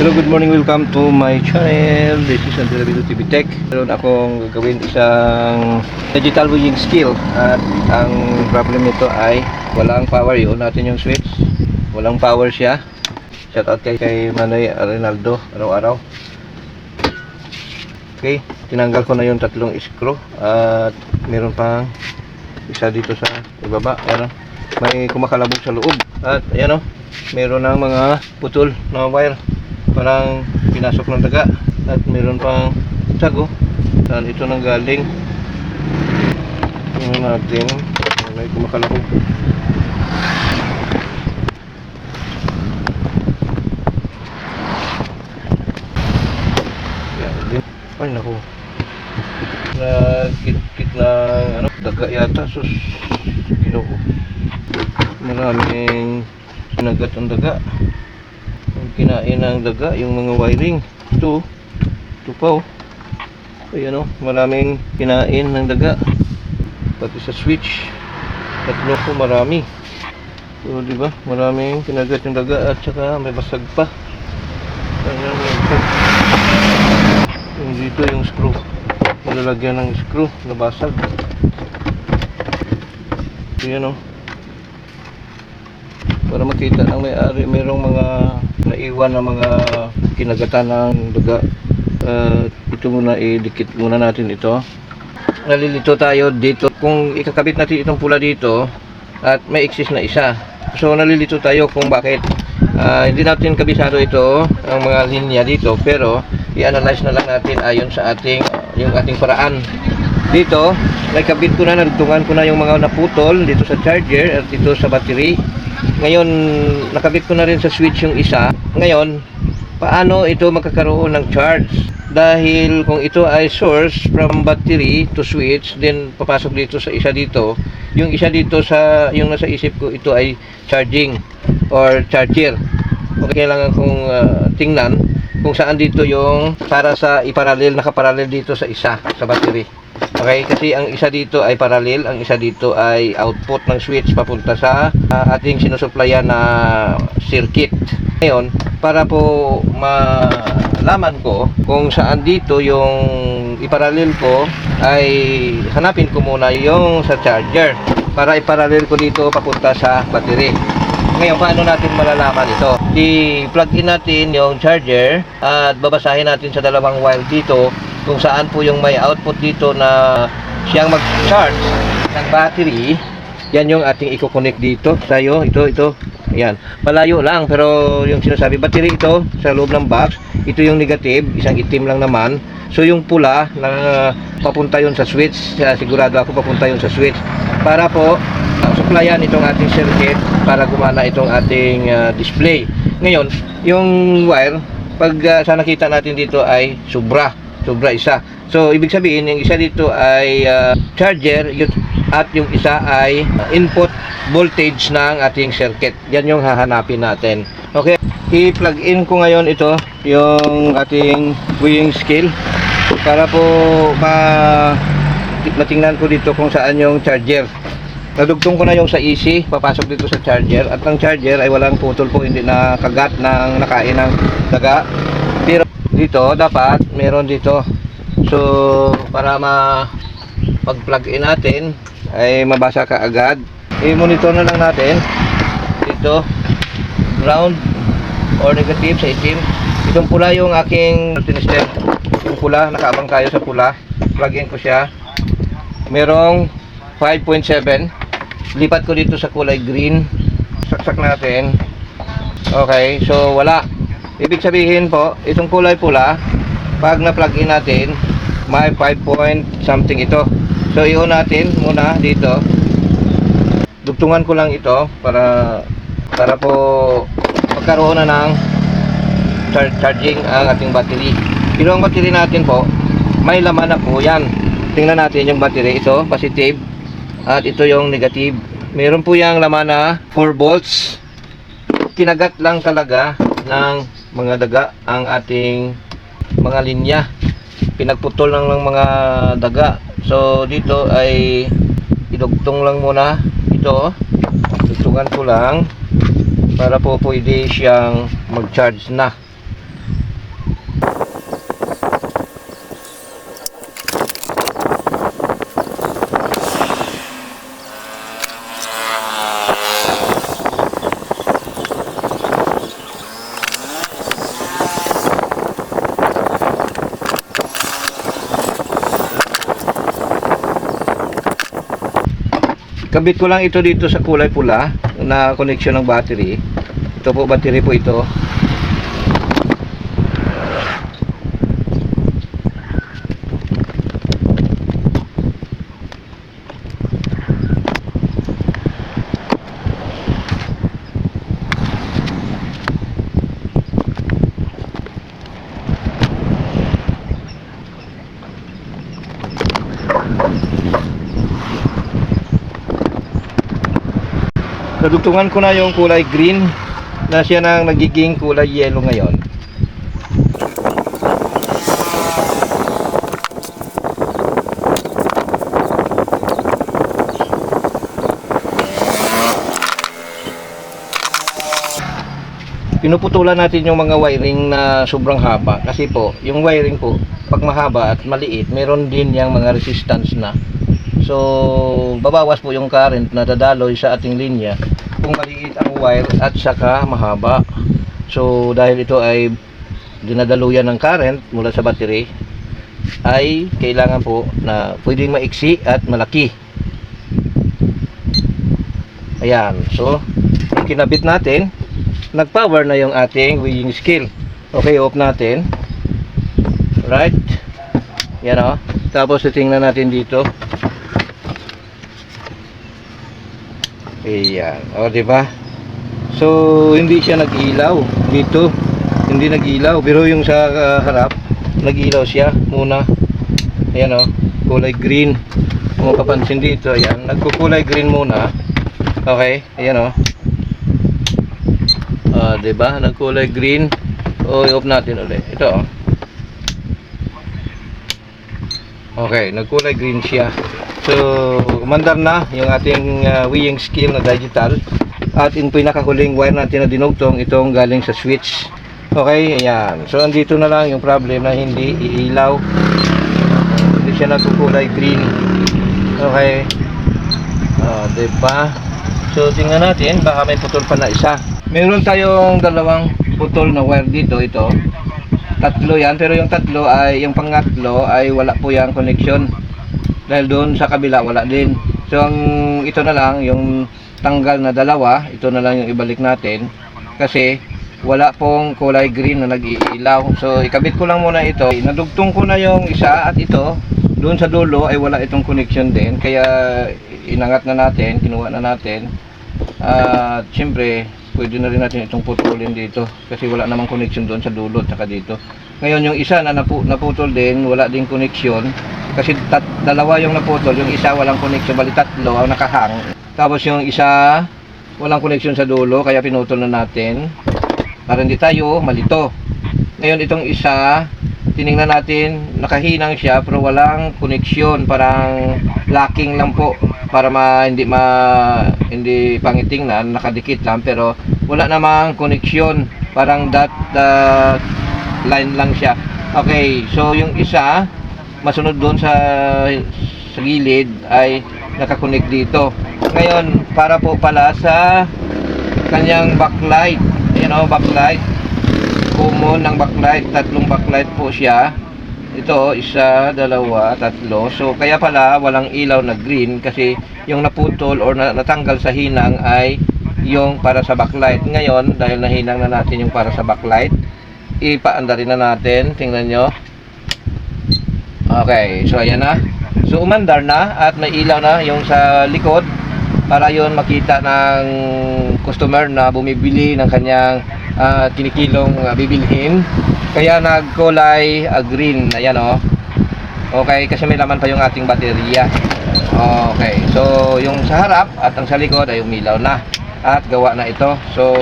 Hello, good morning, welcome to my channel. This is Andrea Video TV Tech. Meron akong gagawin isang digital weighing skill. At ang problem nito ay walang power. Yun natin yung switch. Walang power siya. Shoutout kay Manoy Arenaldo araw-araw. Okay, tinanggal ko na yung tatlong screw. At meron pang isa dito sa ibaba. Ayan, may kumakalabog sa loob. At ayan o, meron ng mga putol na wire. Parang pinasok ng daga. At meron pang sago. Saan ito nang galing? Tingnan natin. May kumakalabog. Ay naku, nagkit ng ano, daga yata. Sus, Ginoo, maraming sinagat ang daga. Ang kinain ng daga yung mga wiring. Ito pa oh. Ayan oh, maraming kinain ng daga. Pati sa switch tatlo ko marami. So diba, maraming kinagat yung daga. At saka may basag pa. Ayan, yung dito yung screw, malalagyan ng screw, nabasag. Ayan o, para makita ang may-ari, mayroong mga naiwan na mga kinagatan ng daga. Ito muna, idikit muna natin ito. Nalilito tayo dito kung ikakabit natin itong pula dito at may excess na isa. So nalilito tayo kung bakit hindi natin kabisado ito ang mga linya dito, pero i-analyze na lang natin ayon sa yung ating paraan. Dito nakabit ko na, nagtungan ko na yung mga naputol dito sa charger at dito sa battery. Ngayon nakabit ko na rin sa switch yung isa. Ngayon paano ito magkakaroon ng charge? Dahil kung ito ay source from battery to switch, then papasok dito sa isa dito. Yung isa dito sa yung nasa isip ko, ito ay charging or charger. Okay, kailangan kong tingnan kung saan dito yung para sa iparallel, nakaparallel dito sa isa, sa battery. Okay, kasi ang isa dito ay parallel, ang isa dito ay output ng switch papunta sa ating sinusuplayan na circuit. Ngayon, para po malaman ko kung saan dito yung iparallel ko, ay hanapin ko muna yung sa charger para iparallel ko dito papunta sa battery. Ngayon, paano natin malalaman ito? I-plug in natin yung charger at babasahin natin sa dalawang wire dito kung saan po yung may output dito na siyang mag-charge ng battery. Yan yung ating i-connect dito tayo. Ito. Ayan. Malayo lang, pero yung sinasabi battery ito sa loob ng box. Ito yung negative, isang itim lang naman. So yung pula na papunta yun sa switch, sigurado ako papunta yun sa switch. Para po supplyan itong ating circuit para gumana itong ating display. Ngayon, yung wire, pag sa nakita natin dito ay sobra isa. So ibig sabihin, yung isa dito ay charger at yung isa ay input voltage ng ating circuit. Yan yung hahanapin natin. Okay, i-plug in ko ngayon ito, yung ating weighing scale, para po matingnan ko dito kung saan yung charger. Nadugtong ko na yung sa EC, papasok dito sa charger. At ang charger ay walang putol po, hindi nakagat ng nakain ng daga. Pero dito dapat meron dito. So para pag-plug in natin ay mabasa ka agad. I-monitor na lang natin dito, ground or negative sa itim. Itong pula yung aking tinister. Yung pula, nakaabang tayo sa pula. Plug in ko siya. Merong 5.7. Lipat ko dito sa kulay green. Saksak natin. Okay, so wala. Ibig sabihin po, itong kulay pula, pag na-plug in natin, may 5 point something ito. So i-on natin muna dito. Dugtungan ko lang ito para po magkaroon na ng charging ang ating battery. Pero ang battery natin po, may laman na po yan. Tingnan natin yung battery. Ito, positive. At ito yung negative. Meron po yung laman na 4 volts. Kinagat lang talaga ng mga daga ang ating mga linya. Pinagputol lang ng mga daga. So dito ay idugtong lang muna ito. Dugtungan ko lang para po pwede siyang mag-charge na. Ikabit ko lang ito dito sa kulay pula na connection ng battery. Ito po, battery po ito. Nadugtungan ko na yung kulay green na siya nang nagiging kulay yellow ngayon. Pinuputulan natin yung mga wiring na sobrang haba kasi po, yung wiring po pag mahaba at maliit, meron din yung mga resistance na. So, babawas po yung current na dadaloy sa ating linya kung maliit ang wire at saka mahaba. So, dahil ito ay dinadaluyan ng current mula sa battery, ay kailangan po na pwedeng maiksi at malaki. Ayan. So, kinabit natin, nag-power na yung ating weighing scale. Okay, off natin. Right? Yan o. Tapos, tingnan natin dito. Ayan, o diba? So, hindi siya nag-ilaw dito. Hindi nag-ilaw, pero yung sa harap, nag-ilaw siya muna. Ayan o, kulay green. Kung mapapansin dito, ayan, nagkukulay green muna. Okay, ayan o. Diba? Nagkulay green. O, i-off natin ulit. Ito o. Okay, nagkulay green siya. So, umandar na yung ating weighing scale na digital. At yung pinakahuling wire natin na dinugtong, itong galing sa switch. Okay, ayan. So, andito na lang yung problem na hindi iilaw. Hindi siya nagkukulay green. Okay. Diba? So, tingnan natin, baka may putol pa na isa. Meron tayong dalawang putol na wire dito, ito. Tatlo yan, pero yung tatlo ay, yung pangatlo ay wala po yung connection. Dahil doon sa kabila wala din. So ang ito na lang yung tanggal na dalawa, ito na lang yung ibalik natin kasi wala pong kulay green na nag-iilaw. So ikabit ko lang muna ito. Nadugtong ko na yung isa at ito doon sa dulo ay wala itong connection din. Kaya inangat na natin, kinuha na natin. At syempre pwede na rin natin itong putulin dito kasi wala namang connection doon sa dulo at saka dito. Ngayon yung isa na naputol din, wala ding connection. Kasi dalawa yung naputol, yung isa walang connection, bali tatlo ang nakahang. Tapos yung isa walang connection sa dulo, kaya pinutol na natin para hindi tayo malito. Ngayon itong isa, tiningnan natin, nakahinang siya pero walang connection, parang locking lang po para hindi pangitingnan, nakadikit lang pero wala namang connection, parang line lang siya. Okay, so yung isa masunod doon sa gilid ay nakakonect dito. Ngayon, para po pala sa kanyang backlight. Ayan o, backlight. Common ng backlight. Tatlong backlight po siya. Ito, isa, dalawa, tatlo. So, kaya pala walang ilaw na green kasi yung naputol or natanggal sa hinang ay yung para sa backlight. Ngayon, dahil nahinang na natin yung para sa backlight, ipaandarin na natin. Tingnan nyo. Okay, so ayan na. So umandar na at may ilaw na yung sa likod para yon makita ng customer na bumibili ng kanyang kinikilong bibilhin. Kaya nagkulay green. Ayan o. Okay, kasi may laman pa yung ating baterya. Okay, so yung sa harap at ang sa likod ay umilaw na at gawa na ito. So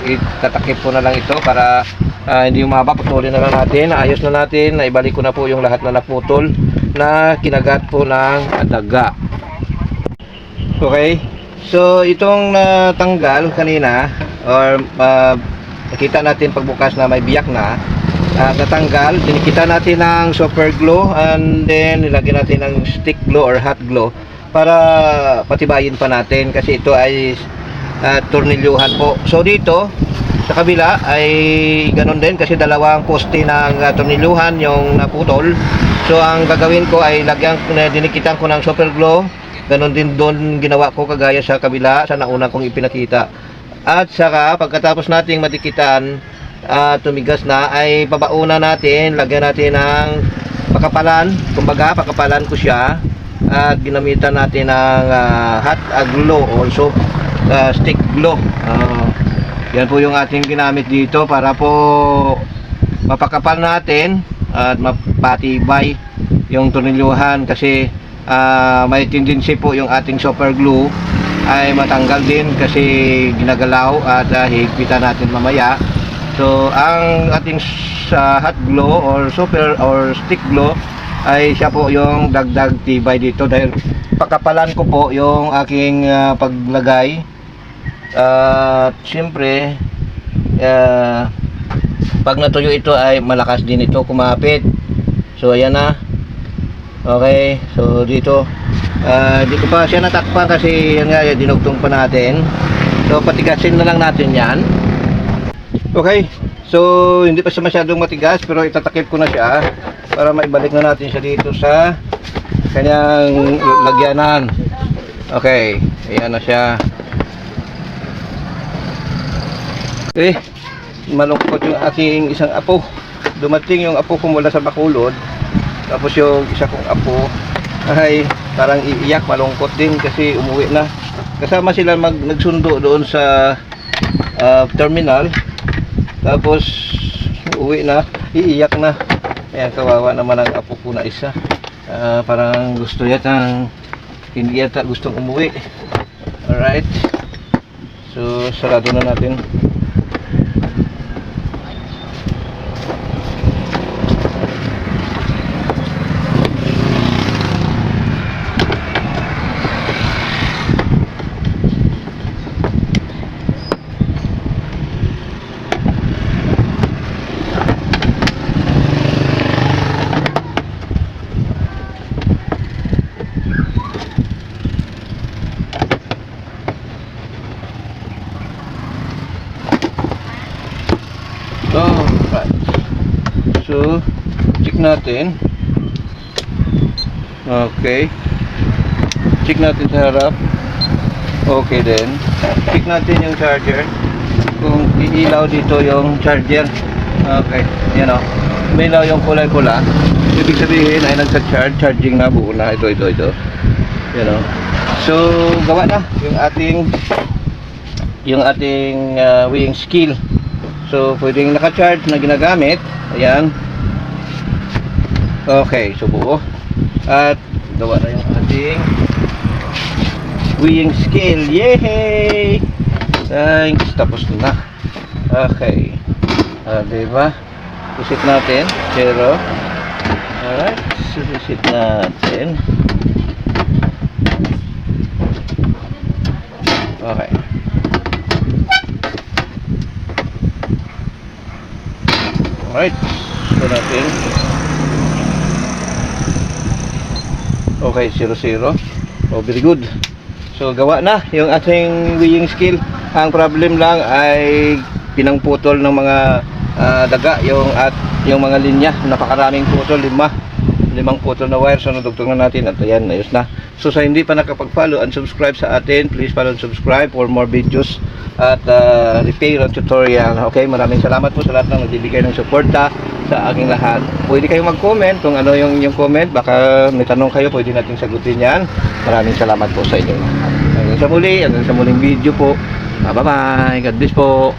itatakip ko na lang ito para hindi umaba, putulin na lang natin. Ayos na natin, naibalik ko na po yung lahat na naputol na kinagat po ng daga. Okay, so itong natanggal kanina or nakita natin pagbukas na may biyak na natanggal, dinikita natin ng super glue and then nilagyan natin ng stick glue or hot glue para patibayin pa natin kasi ito ay tornilyuhan po. So dito sa kabila ay ganun din kasi dalawang poste ng tornilyuhan yung naputol. So ang gagawin ko ay dinikitan ko ng super glue Ganon din doon ginawa ko kagaya sa kabila sa nauna kong ipinakita. At saka pagkatapos nating madikitan tumigas na ay babauna natin, lagyan natin ng pakapalan. Kumbaga pakapalan ko siya at ginamitan natin ng hot glue, also stick glue. Yan po yung ating ginamit dito para po mapakapal natin at mapatibay yung tornilyuhan, kasi may tendency po yung ating super glue ay matanggal din kasi ginagalaw at higpitan natin mamaya. So ang ating hot glue or super or stick glue ay siya po yung dagdag tibay dito, dahil pakapalan ko po yung aking paglagay. At siyempre pag natuyo ito ay malakas din ito kumapit. So ayan na. Okay, so dito di ko pa siya natakpan kasi yan nga, dinugtong pa natin. So patigasin na lang natin yan. Okay, so hindi pa siya masyadong matigas, pero itatakip ko na siya para maibalik na natin siya dito sa kanyang lagyanan. Okay, ayan na siya. Okay, malungkot yung aking isang apo. Dumating yung apo ko mula sa Bacolod, tapos yung isa kong apo ay parang iiyak, malungkot din kasi umuwi na. Kasama sila nagsundo doon sa terminal, tapos uwi na, iiyak na. Ayan, kawawa naman ang apo ko na isa. Parang gusto yata, hindi yata gustong umuwi. Alright, so sarado na natin. Right. So, check natin. Okay. Check natin sa harap. Okay din. Check natin yung charger. Kung iilaw dito yung charger. Okay. Yan o. May ilaw yung kulay pula. Ibig sabihin ay nagsa-charge. Charging na, buo na. Ito. Yan o. So, gawa na yung ating weighing scale. So, pwedeng naka-charge na ginagamit. Ayan. Okay, so buo. At gawa na yung ating weighing scale. Yay! Thanks. Tapos na. Okay. Diba? Susit natin. 0. Alright. Susit natin. Okay. Alright, so natin. Okay, 0. Oh, very good. So gawa na yung ating weighing scale. Ang problem lang ay pinangputol ng mga daga yung mga linya. Napakaraming putol, limang putol na wire. So nadugtong na natin at ayan, ayos na. So sa hindi pa nakapag-follow and subscribe sa atin, please follow and subscribe for more videos at repair and tutorial. Okay, maraming salamat po sa lahat ng nagbibigay ng suporta sa aking lahat. Pwede kayong mag-comment kung ano yung inyong comment. Baka may tanong kayo, pwede natin sagutin yan. Maraming salamat po sa inyo. Hanggang sa muling video po. Bye bye. God bless po.